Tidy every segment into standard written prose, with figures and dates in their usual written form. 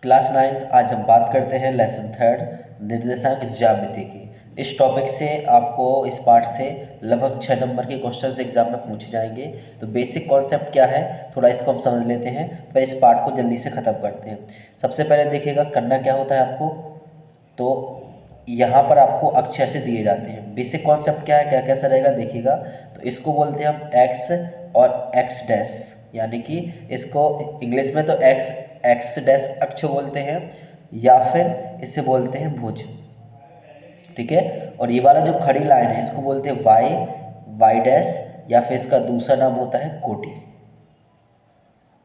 Class 9 आज हम बात करते हैं लेसन 3 निर्देशांक ज्यामिति की। इस टॉपिक से आपको इस पार्ट से लगभग 6 नंबर के क्वेश्चंस एग्जाम में पूछे जाएंगे। तो बेसिक कॉन्सेप्ट क्या है थोड़ा इसको हम समझ लेते हैं, फिर इस पार्ट को जल्दी से ख़त्म करते हैं। सबसे पहले देखिएगा करना क्या होता है आपको। तो यहाँ पर आपको अक्षर ऐसे दिए जाते हैं। बेसिक कॉन्सेप्ट क्या है, क्या कैसा रहेगा देखिएगा। तो इसको बोलते हैं हम एक्स और एक्स डैश, यानी कि इसको इंग्लिश में तो एक्स डैश अक्ष बोलते हैं या फिर इसे बोलते हैं भुज, ठीक है। और ये वाला जो खड़ी लाइन है इसको बोलते हैं वाई डैश, या फिर इसका दूसरा नाम होता है कोटि।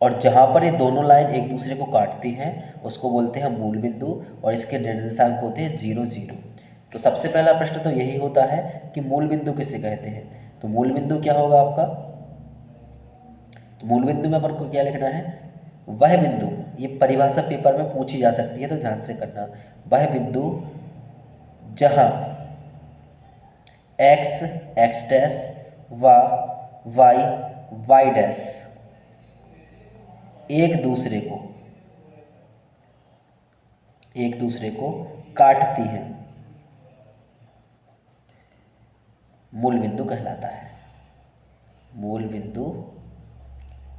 और जहाँ पर ये दोनों लाइन एक दूसरे को काटती हैं उसको बोलते हैं मूल बिंदु, और इसके निर्देशांक होते हैं 0 0। तो सबसे पहला प्रश्न तो यही होता है कि मूल बिंदु किसे कहते हैं। तो मूल बिंदु क्या होगा आपका, तो मूल बिंदु में अपन को क्या लिखना है, वह बिंदु, ये परिभाषा पेपर में पूछी जा सकती है तो ध्यान से करना। वह बिंदु जहाँ एक्स डैश व वाई डैश एक दूसरे को काटती है, मूल बिंदु कहलाता है, मूल बिंदु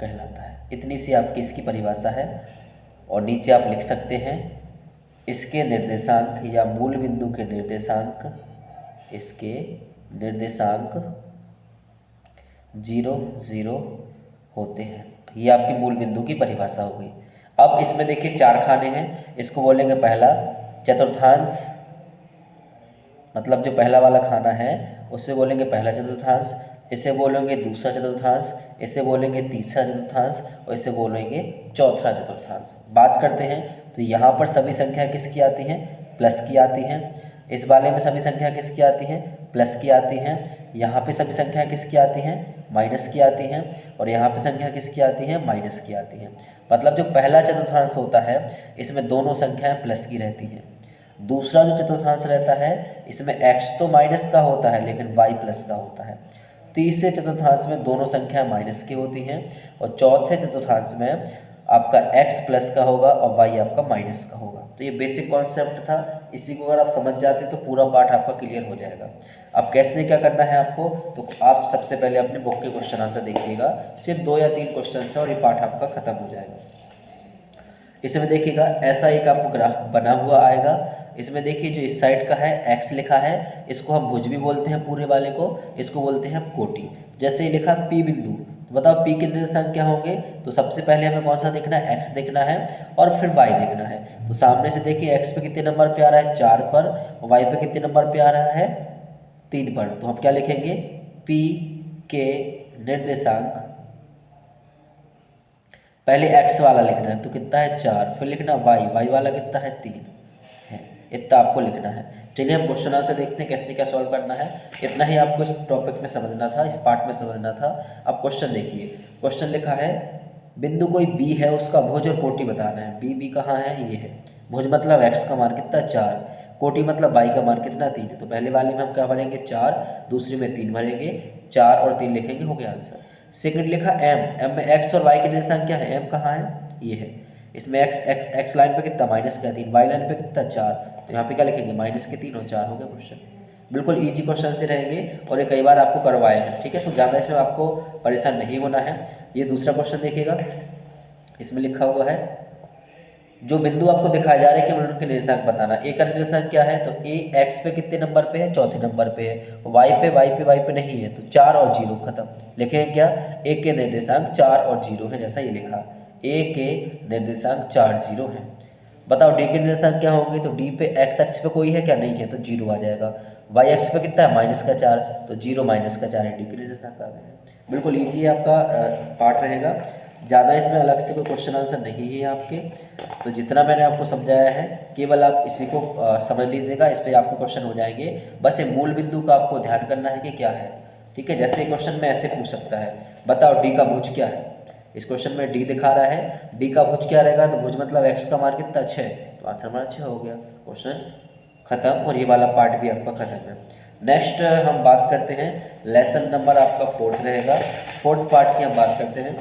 कहलाता है। इतनी सी आपकी इसकी परिभाषा है। और नीचे आप लिख सकते हैं इसके निर्देशांक या मूल बिंदु के निर्देशांक, इसके निर्देशांक 0 0 होते हैं। ये आपकी मूल बिंदु की परिभाषा हो गई। अब इसमें देखिए 4 खाने हैं, इसको बोलेंगे पहला चतुर्थांश, मतलब जो पहला वाला खाना है उससे बोलेंगे पहला चतुर्थांश, इसे बोलेंगे दूसरा चतुर्थांश, इसे बोलेंगे तीसरा चतुर्थांश, और इसे बोलेंगे चौथा चतुर्थांश। बात करते हैं तो यहाँ पर सभी संख्या किसकी आती हैं, प्लस की आती हैं। इस वाले में सभी संख्या किसकी आती हैं, प्लस की आती हैं। यहाँ पे सभी संख्या किसकी आती हैं, माइनस की आती हैं। और यहाँ पे संख्या किसकी आती हैं, माइनस की आती हैं। मतलब जो पहला चतुर्थांश होता है इसमें दोनों संख्याएं प्लस की रहती हैं। दूसरा जो चतुर्थांश रहता है इसमें x तो माइनस का होता है लेकिन y प्लस का होता है। तीसरे चतुर्थांश में दोनों संख्या माइनस की होती हैं। और चौथे चतुर्थांश में आपका x प्लस का होगा और y आपका माइनस का होगा। तो ये बेसिक कॉन्सेप्ट था, इसी को अगर आप समझ जाते तो पूरा पार्ट आपका क्लियर हो जाएगा। अब कैसे क्या करना है आपको, तो आप सबसे पहले अपने बुक के क्वेश्चन आंसर देखिएगा, सिर्फ 2 या 3 क्वेश्चन है और ये पार्ट आपका खत्म हो जाएगा। इसमें देखिएगा ऐसा एक आपको ग्राफ बना हुआ आएगा। इसमें देखिए जो इस साइड का है x लिखा है, इसको हम भुज भी बोलते हैं, पूरे वाले को इसको बोलते हैं कोटि। जैसे ही लिखा P बिंदु, तो बताओ P के निर्देशांक क्या होंगे। तो सबसे पहले हमें कौन सा देखना है, x देखना है और फिर y देखना है। तो सामने से देखिए x पे कितने नंबर पे आ रहा है, 4 पर, और y पे कितने नंबर पे आ रहा है, 3 पर। तो हम क्या लिखेंगे, P के निर्देशांक, पहले x वाला लिखना है तो कितना है 4, फिर लिखना y वाला कितना है 3 है, इतना आपको लिखना है। चलिए हम क्वेश्चन आंसर देखते हैं कैसे क्या सॉल्व करना है। इतना ही आपको इस टॉपिक में समझना था, इस पार्ट में समझना था। अब क्वेश्चन देखिए, क्वेश्चन लिखा है बिंदु कोई b है, उसका भुज और कोटि बताना है। b कहाँ है, ये है। भुज मतलब x का मान कितना 4, कोटि मतलब y का मान कितना 3 है। तो पहले वाले में हम क्या भरेंगे 4, दूसरे में 3 भरेंगे, 4 और 3 लिखेंगे, हो गया आंसर। सेकंड लिखा m में x और y के निर्देशांक क्या है, m कहाँ है, ये है। इसमें x लाइन पे कितना माइनस का 3, y लाइन पे कितना 4, तो यहाँ पे क्या लिखेंगे माइनस के 3 और 4, हो गया क्वेश्चन। बिल्कुल इजी क्वेश्चन से रहेंगे और ये कई बार आपको करवाए हैं, ठीक है। तो ज़्यादा इसमें आपको परेशान नहीं होना है। ये दूसरा क्वेश्चन देखिएगा, इसमें लिखा हुआ है जो बिंदु आपको दिखाया जा रहा है केवल उनके निर्देशांक बताना। ए का निर्देशांक क्या है, तो ए एक्स पे कितने नंबर पे है, चौथे नंबर पे है। वाई पे नहीं है, तो 4 और 0 खत्म। लिखेंगे क्या, ए के निर्देशांक 4 और 0 है, जैसा ये लिखा, ए के निर्देशांक 4 0 है। बताओ डी के निर्देशांक क्या होंगे, तो डी पे एक्स एक्स पे कोई है क्या, नहीं है, तो 0 आ जाएगा। वाई एक्स पे कितना है माइनस का 4, तो 0 माइनस का 4 है, डी के निर्देशांक आ गए हैं। बिल्कुल ईजी आपका पार्ट रहेगा, ज़्यादा इसमें अलग से कोई क्वेश्चन आंसर नहीं है आपके। तो जितना मैंने आपको समझाया है केवल आप इसी को समझ लीजिएगा, इस पर आपको क्वेश्चन हो जाएंगे। बस ये मूल बिंदु का आपको ध्यान करना है कि क्या है, ठीक है। जैसे क्वेश्चन में ऐसे पूछ सकता है, बताओ डी का भुज क्या है। इस क्वेश्चन में डी दिखा रहा है, डी का भुज क्या रहेगा, तो भुज मतलब एक्स का मान कितना 6, तो आंसर हमारा 6 हो गया, क्वेश्चन खत्म। और ये वाला पार्ट भी आपका खत्म है। नेक्स्ट हम बात करते हैं लेसन नंबर आपका 4th रहेगा, 4th पार्ट की हम बात करते हैं।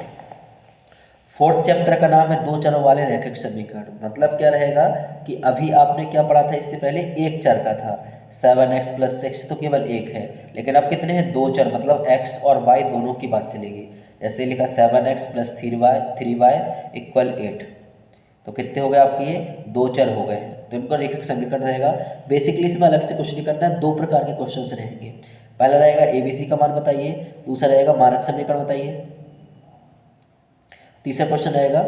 फोर्थ चैप्टर का नाम है दो चरों वाले रैखिक समीकरण। मतलब क्या रहेगा कि अभी आपने क्या पढ़ा था इससे पहले, एक चर का था 7x + 6 तो केवल एक है, लेकिन अब कितने हैं, दो चर, मतलब x और y दोनों की बात चलेगी। जैसे लिखा 7x + 3y = 8, तो कितने हो गए आपके, ये दो चर हो गए हैं, तो इनका रैखिक समीकरण रहेगा। बेसिकली इसमें अलग से कुछ नहीं करना है, दो प्रकार के क्वेश्चन रहेंगे। पहला रहेगा ABC का मान बताइए, दूसरा रहेगा मानक समीकरण बताइए, तीसरा क्वेश्चन रहेगा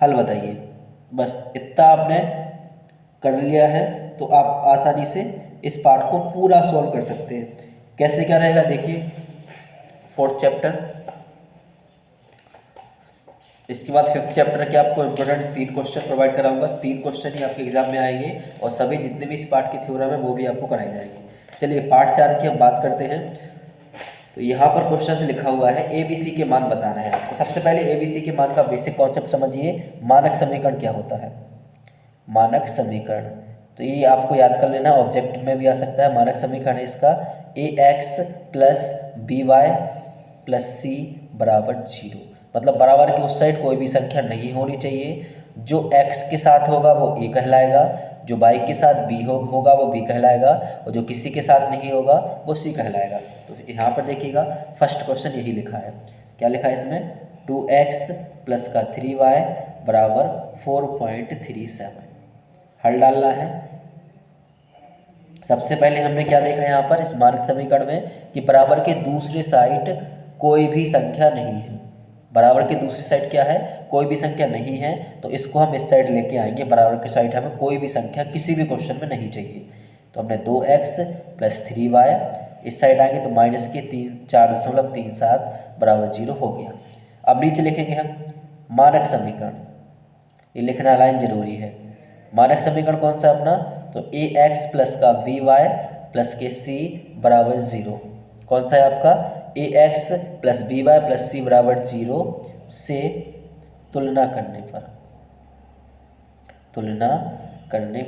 हल बताइए। बस इतना आपने कर लिया है तो आप आसानी से इस पार्ट को पूरा सॉल्व कर सकते हैं। कैसे क्या रहेगा देखिए, फोर्थ चैप्टर, इसके बाद फिफ्थ चैप्टर के आपको इंपॉर्टेंट 3 क्वेश्चन प्रोवाइड कराऊंगा। 3 क्वेश्चन ही आपके एग्जाम में आएंगे और सभी जितने भी इस पार्ट की थ्योरम है वो भी आपको कराई जाएगी। चलिए पार्ट 4 की हम बात करते हैं। तो यहाँ पर क्वेश्चन लिखा हुआ है ABC के मान बताना है। तो सबसे पहले ABC के मान का बेसिक कॉन्सेप्ट समझिए। मानक समीकरण क्या होता है, मानक समीकरण, तो ये आपको याद कर लेना, ऑब्जेक्ट में भी आ सकता है। मानक समीकरण इसका AX + BY + C = 0, मतलब बराबर की उस साइड कोई भी संख्या नहीं होनी चाहिए। जो x के साथ होगा वो a कहलाएगा, जो y के साथ b होगा वो b कहलाएगा, और जो किसी के साथ नहीं होगा वो c कहलाएगा। तो यहाँ पर देखिएगा फर्स्ट क्वेश्चन यही लिखा है। क्या लिखा है इसमें, 2x + 3y = 4.37। हल डालना है। सबसे पहले हमने क्या देखा यहाँ पर इस मानक समीकरण में कि बराबर के दूसरे साइड कोई भी संख्या नहीं है। बराबर की दूसरी साइड क्या है, कोई भी संख्या नहीं है, तो इसको हम इस साइड लेके आएंगे। बराबर की साइड हमें कोई भी संख्या किसी भी क्वेश्चन में नहीं चाहिए। तो हमने 2x + 3y, इस साइड आएंगे तो -4.37 = 0 हो गया। अब नीचे लिखेंगे हम मानक समीकरण, ये लिखना लाइन जरूरी है। मानक समीकरण कौन सा अपना, तो AX + BY + C = 0। कौन सा है आपका, AX + BY + C = 0 से तुलना करने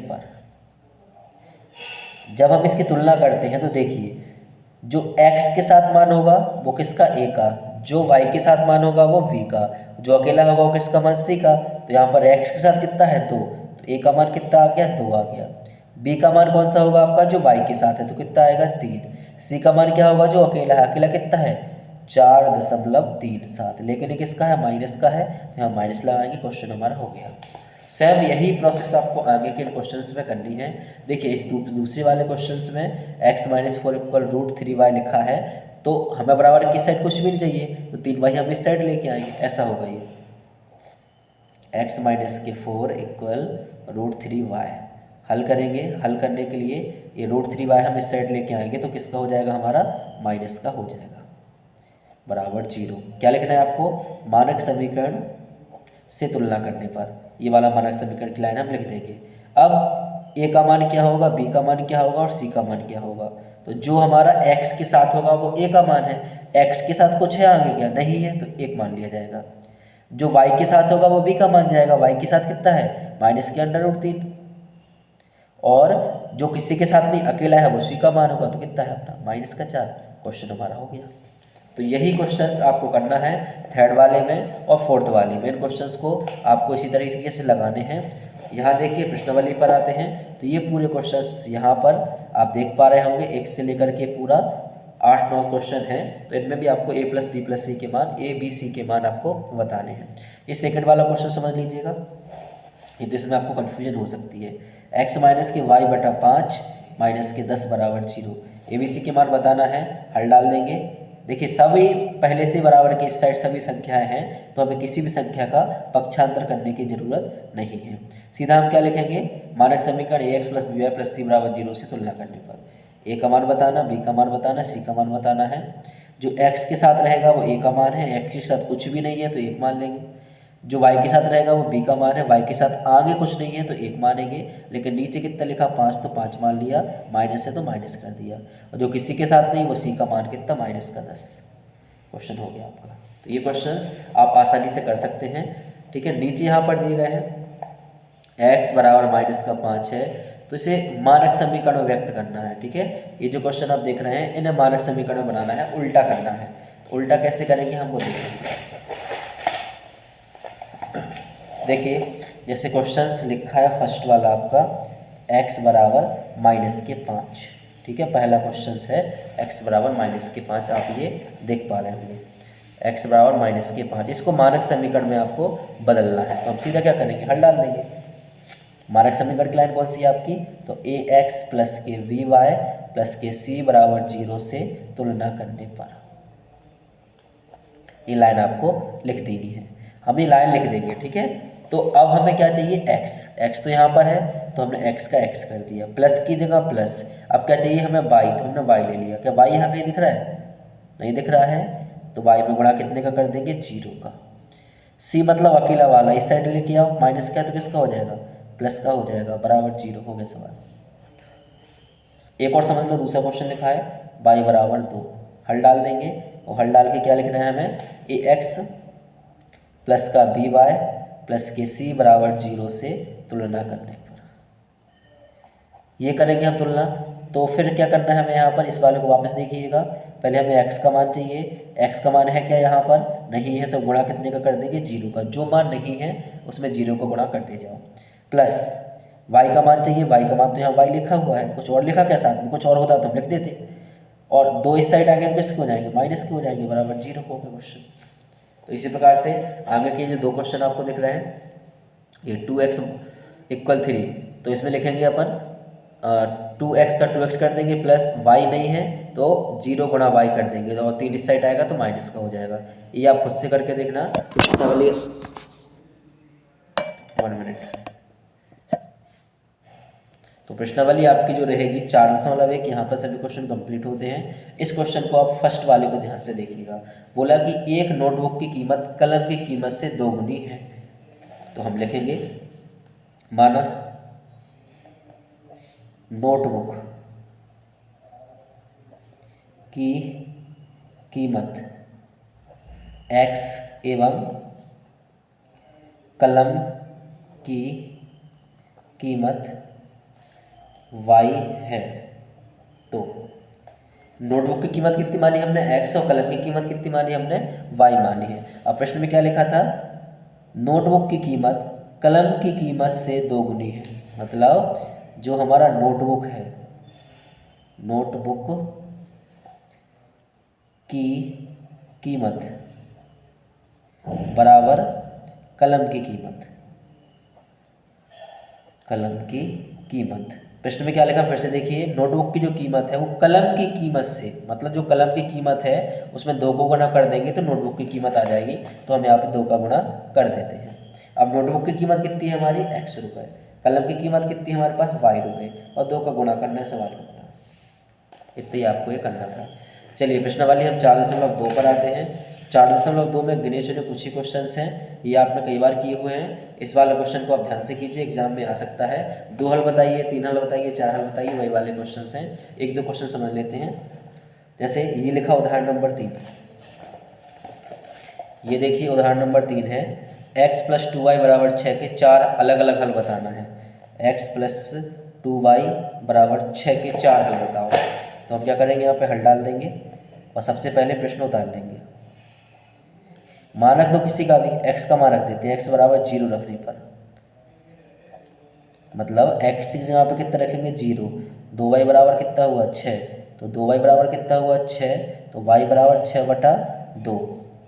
पर जब हम इसकी तुलना करते हैं तो देखिए जो x के साथ मान होगा वो किसका, a का, जो y के साथ मान होगा वो v का, जो अकेला होगा वो किसका मान, c का। तो यहाँ पर x के साथ कितना है 2, तो a का मान कितना आ गया, 2 आ गया। b का मान कौन सा होगा आपका, जो y के साथ है, तो कितना आएगा 3। c का मान क्या होगा, जो अकेला है, अकेला कितना है 4.37, लेकिन ये किसका है, माइनस का है, तो यहाँ माइनस लगाएंगे, क्वेश्चन हमारा हो गया। सेम यही प्रोसेस आपको आगे के क्वेश्चंस में करनी है। देखिए इस दूसरे वाले क्वेश्चंस में x - 4 = √3y लिखा है, तो हमें बराबर की साइड कुछ भी नहीं चाहिए, तो 3y हम इस साइड लेके आएंगे, ऐसा होगा ये x - 4 = √3y। हल करेंगे, हल करने के लिए ये √3y हम इस साइड लेके आएंगे, तो किसका हो जाएगा, हमारा माइनस का हो जाएगा, बराबर 0। क्या लिखना है आपको, मानक समीकरण से तुलना करने पर, ये वाला मानक समीकरण की लाइन हम लिख देंगे। अब a का मान क्या होगा, b का मान क्या होगा और c का मान क्या होगा। तो जो हमारा x के साथ होगा वो a का मान है, x के साथ कुछ है आगे क्या, नहीं है, तो 1 मान लिया जाएगा। जो y के साथ होगा वो b का मान जाएगा, y के साथ कितना है, -√3, और जो किसी के साथ नहीं अकेला है वो c का मान होगा, तो कितना है अपना -4। क्वेश्चन हमारा हो गया। तो यही क्वेश्चंस आपको करना है थर्ड वाले में और फोर्थ वाले में। इन क्वेश्चंस को आपको इसी तरीके से लगाने हैं। यहाँ देखिए प्रश्नावली पर आते हैं, तो ये पूरे क्वेश्चंस यहाँ पर आप देख पा रहे होंगे, 1 से लेकर के पूरा 8-9 क्वेश्चन हैं। तो इनमें भी आपको a + b + c के मान, a b c के मान आपको बताने हैं। ये सेकंड वाला क्वेश्चन समझ लीजिएगा, ये तो इसमें आपको कन्फ्यूजन हो सकती है। x - y / 5 - 10 = 0, a b c के मान बताना है, हल डाल देंगे। देखिए सभी पहले से बराबर के इस साइड सभी संख्याएं हैं, तो हमें किसी भी संख्या का पक्षांतर करने की जरूरत नहीं है। सीधा हम क्या लिखेंगे, मानक समीकरण AX + BY + C = 0 से तुलना करने पर a का मान बताना, b का मान बताना, c का मान बताना है। जो x के साथ रहेगा वो a का मान है, x के साथ कुछ भी नहीं है तो 1 मान लेंगे। जो y के साथ रहेगा वो b का मान है, y के साथ आगे कुछ नहीं है तो 1 मानेंगे। लेकिन नीचे कितना लिखा 5, तो 5 मान लिया, माइनस है तो माइनस कर दिया। और जो किसी के साथ नहीं वो c का मान कितना, -10। क्वेश्चन हो गया आपका। तो ये क्वेश्चंस आप आसानी से कर सकते हैं, ठीक है। नीचे यहाँ पर दिए गए हैं x = -5 है, तो इसे मानक समीकरण में व्यक्त करना है, ठीक है। ये जो क्वेश्चन आप देख रहे हैं इन्हें मानक समीकरण में बनाना है, उल्टा करना है। तो उल्टा कैसे करेंगे हम वो देखेंगे। देखिए जैसे क्वेश्चंस लिखा है फर्स्ट वाला आपका x बराबर -5, ठीक है, पहला क्वेश्चन है x बराबर -5, आप ये देख पा रहे होंगे x बराबर -5। इसको मानक समीकरण में आपको बदलना है, तो हम सीधा क्या करेंगे, हल डाल देंगे। मानक समीकरण की लाइन कौन सी है आपकी, तो ax प्लस के vy प्लस के c बराबर 0 से तुलना करने पर, ये लाइन आपको लिख देनी है। हम ये लाइन लिख देंगे, ठीक है। तो अब हमें क्या चाहिए, x तो यहाँ पर है तो हमने x का x कर दिया, प्लस की जगह प्लस। अब क्या चाहिए हमें y, तो हमने y ले लिया। क्या y यहाँ कहीं दिख रहा है, नहीं दिख रहा है, तो y में गुणा कितने का कर देंगे, 0 का। c मतलब अकेला वाला, इस साइड लेके आओ, माइनस का है तो किसका हो जाएगा, प्लस का हो जाएगा, बराबर 0 हो गया सवाल। एक और समझ लो, दूसरा क्वेश्चन लिखा है y बराबर 2, हल डाल देंगे और हल डाल के क्या लिखना है हमें, ax प्लस का by प्लस के c बराबर 0 से तुलना करने पर, ये करेंगे हम तुलना। तो फिर क्या करना है हमें, यहाँ पर इस वाले को वापस देखिएगा, पहले हमें x का मान चाहिए, x का मान है क्या यहाँ पर, नहीं है, तो गुणा कितने का कर देंगे, 0 का। जो मान नहीं है उसमें 0 को गुणा करते जाओ। प्लस y का मान चाहिए, y का मान तो यहाँ y लिखा हुआ है, कुछ और लिखा क्या साथ में, कुछ और होता तो हम लिख देते, और 2 इस साइड आ गए तो किसके हो जाएंगे, माइनस के हो जाएंगे, बराबर 0 हो गया क्वेश्चन। तो इसी प्रकार से आगे के जो 2 क्वेश्चन आपको दिख रहे हैं, ये 2x = 3, तो इसमें लिखेंगे अपन 2x का 2x कर देंगे, प्लस y नहीं है तो 0 गुणा y कर देंगे, और 3 इस साइड आएगा तो माइनस का हो जाएगा। ये आप खुद से करके देखना। प्रश्नावली 1 मिनट। तो प्रश्नावली आपकी जो रहेगी 4.1, यहाँ पर सभी क्वेश्चन कंप्लीट होते हैं। इस क्वेश्चन को आप फर्स्ट वाले को ध्यान से देखिएगा। बोला कि एक नोटबुक की कीमत कलम की कीमत से 2 गुनी है, तो हम लिखेंगे माना नोटबुक की कीमत x एवं कलम की कीमत y है। तो नोटबुक की कीमत कितनी मानी हमने, x, और कलम की कीमत कितनी मानी हमने, y मानी है। अब प्रश्न में क्या लिखा था, नोटबुक की कीमत कलम की कीमत से 2 गुनी है, मतलब जो हमारा नोटबुक है, नोटबुक की कीमत बराबर कलम की कीमत, कलम की कीमत। प्रश्न में क्या लिखा, फिर से देखिए, नोटबुक की जो कीमत है वो कलम की कीमत से, मतलब जो कलम की कीमत है उसमें 2 को गुणा कर देंगे तो नोटबुक की कीमत आ जाएगी, तो हम यहाँ पे 2 का गुणा कर देते हैं। अब नोटबुक की कीमत कितनी है हमारी, x रुपये, कलम की कीमत कितनी है हमारे पास, y रुपये, और 2 का गुणा करना है, सवाल हो गया। इतना ही आपको ये करना था। चलिए प्रश्नावली हम 4.2 पर आते हैं। 4.2 में गिने चुने कुछ ही क्वेश्चन हैं, ये आपने कई बार किए हुए हैं। इस वाले क्वेश्चन को आप ध्यान से कीजिए, एग्जाम में आ सकता है। 2 हल बताइए, 3 हल बताइए, 4 हल बताइए, वही वाले क्वेश्चन हैं। 1-2 क्वेश्चन समझ लेते हैं। जैसे ये लिखा उदाहरण नंबर 3, ये देखिए उदाहरण नंबर 3 है, x + 2y = 6 के 4 अलग अलग हल बताना है। x + 2y = 6 के 4 हल बताओ। तो हम क्या करेंगे, यहाँ पे हल डाल देंगे और सबसे पहले प्रश्न उतार लेंगे। मानक दो किसी का भी, x का मान रख देते हैं, x बराबर 0 रखने पर, मतलब x की जगह पे कितना रखेंगे, 0। 2y बराबर कितना हुआ, 6, तो 2y बराबर कितना हुआ, 6, तो y बराबर 6/2।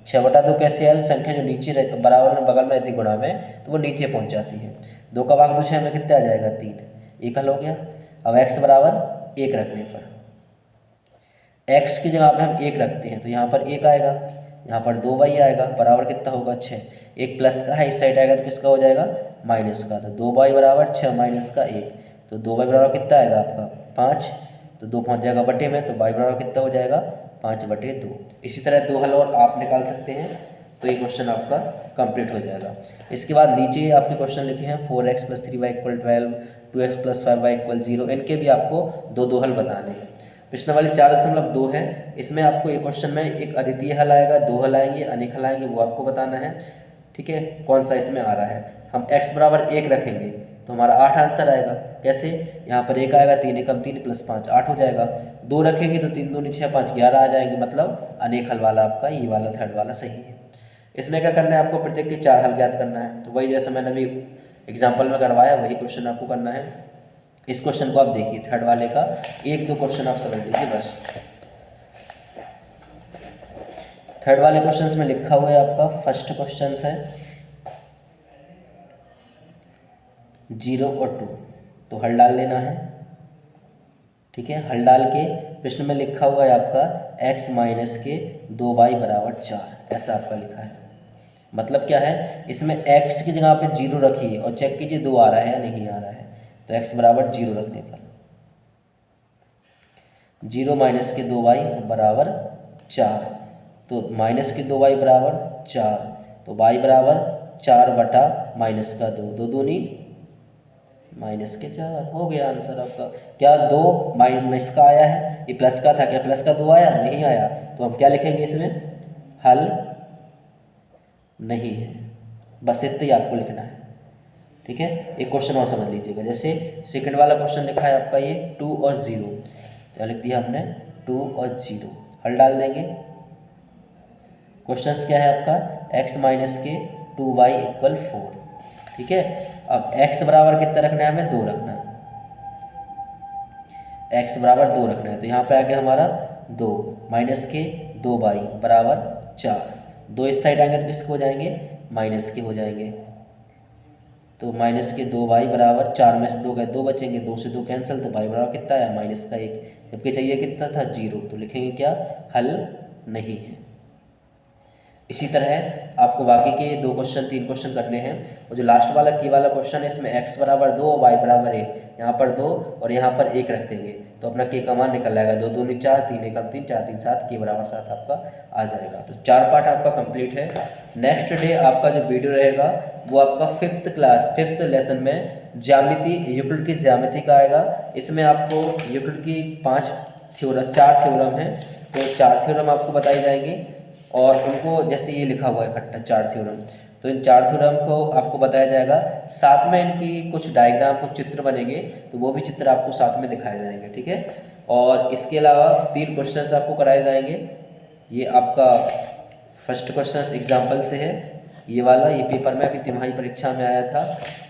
6/2 कैसे आए, संख्या जो नीचे बराबर में बगल में रहती गुणा में, तो वो नीचे पहुंच जाती है। 2 का भाग 2 6 में कितना आ जाएगा, 3। एक हल हो गया। अब x बराबर 1 रखने पर, x की जगह पे हम 1 रखते हैं तो यहाँ पर 1 आएगा, यहाँ पर 2y आएगा, बराबर कितना होगा, 6। एक प्लस का है, इस साइड आएगा तो किसका हो जाएगा, माइनस का। तो 2y = 6 माइनस का 1, तो 2y बराबर कितना आएगा आपका, 5। तो 2 पहुँच जाएगा बटे में, तो y बराबर कितना हो जाएगा, 5/2। इसी तरह 2 हल और आप निकाल सकते हैं, तो ये क्वेश्चन आपका कंप्लीट हो जाएगा। इसके बाद नीचे आपके क्वेश्चन लिखे हैं 4x + 3y = 12, 2x + 5y = 0, इनके भी आपको 2 हल बताने हैं। प्रश्नावली 4.2 है, इसमें आपको एक क्वेश्चन में एक अद्वितीय हल आएगा, 2 हल आएंगे, अनेक हल आएंगे, वो आपको बताना है। ठीक है, कौन सा इसमें आ रहा है। हम x बराबर 1 रखेंगे तो हमारा 8 आंसर आएगा। कैसे, यहाँ पर 1 आएगा, 3 एकम 3 + 5 8 हो जाएगा। 2 रखेंगे तो 3 दूनी 6 5 11 आ जाएंगे, मतलब अनेक हल वाला आपका ये वाला थर्ड वाला सही है। इसमें क्या करना है आपको, प्रत्येक के 4 हल ज्ञात करना है। तो वही जैसे मैंने अभी एग्जाम्पल में करवाया वही क्वेश्चन आपको करना है। इस क्वेश्चन को आप देखिए, थर्ड वाले का 1-2 क्वेश्चन आप समझ लीजिए बस। थर्ड वाले क्वेश्चन में लिखा हुआ है आपका फर्स्ट क्वेश्चन है 0 और 2, तो हल डाल लेना है। ठीक है, हल डाल के प्रश्न में लिखा हुआ है आपका x माइनस के 2y बराबर 4, ऐसा आपका लिखा है। मतलब क्या है, इसमें x की जगह पे 0 रखिए और चेक कीजिए 2 आ रहा है या नहीं आ रहा है। तो x बराबर 0 रखने पर 0 माइनस के 2y बराबर 4, तो माइनस के 2y बराबर 4, तो y बराबर 4 बटा माइनस का 2, 2 दूनी माइनस के 4, हो गया आंसर आपका। क्या 2 माइनस का आया है, ये प्लस का था, क्या प्लस का 2 आया, नहीं आया, तो हम क्या लिखेंगे इसमें, हल नहीं है। बस इतना ही आपको लिखना है। ठीक है, एक क्वेश्चन और समझ लीजिएगा। जैसे सेकंड वाला क्वेश्चन लिखा है आपका ये 2 और 0, क्या लिख दिया हमने 2 और 0, हल डाल देंगे। क्वेश्चन क्या है आपका x माइनस के 2y इक्वल 4। ठीक है, अब x बराबर कितना रखना है, हमें 2 रखना है, x बराबर 2 रखना है। तो यहाँ पे आ गया हमारा 2 माइनस के 2y बराबर 4, 2 इस साइड आएंगे तो किसके हो जाएंगे, माइनस के हो जाएंगे। तो माइनस के 2y बराबर 4 में से 2 गए 2 बचेंगे, 2 से 2 कैंसिल, तो y बराबर कितना आया, माइनस का 1, जबकि चाहिए कितना था 0, तो लिखेंगे क्या, हल नहीं है। इसी तरह आपको बाकी के 2 क्वेश्चन 3 क्वेश्चन करने हैं। और जो लास्ट वाला की वाला क्वेश्चन है इसमें x बराबर 2 और y बराबर 1, यहाँ पर 2 और यहाँ पर 1 रख देंगे तो अपना k का मान निकल आएगा, 2 दूनी 4, 3 एकम 3, 4 3 7, k बराबर 7 आपका आ जाएगा। तो 4 पार्ट आपका कंप्लीट है। नेक्स्ट डे आपका जो वीडियो रहेगा वो आपका 5th क्लास 5th लेसन में ज्यामिति, यूक्लिड की ज्यामिति का आएगा। इसमें आपको यूक्लिड की 4 थ्योरम है, तो 4 थ्योरम आपको बताई जाएंगी और उनको जैसे ये लिखा हुआ है इकट्ठा 4 थ्योरम, तो इन 4 थ्योरम को आपको बताया जाएगा। साथ में इनकी कुछ डायग्राम, कुछ चित्र बनेंगे, तो वो भी चित्र आपको साथ में दिखाए जाएंगे। ठीक है, और इसके अलावा 3 क्वेश्चंस आपको कराए जाएंगे। ये आपका फर्स्ट क्वेश्चन एग्जाम्पल से है, ये वाला, ये पेपर में अभी तिमाही परीक्षा में आया था,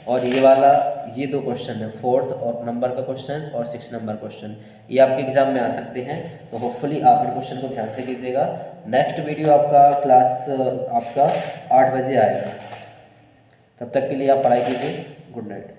और ये वाला, ये 2 क्वेश्चन है, 4th और नंबर का क्वेश्चन और 6 नंबर क्वेश्चन, ये आपके एग्जाम में आ सकते हैं। तो होपफुली आप इन क्वेश्चन को ध्यान से कीजिएगा। नेक्स्ट वीडियो आपका क्लास आपका 8 बजे आएगा। तब तक के लिए आप पढ़ाई कीजिए। Good night.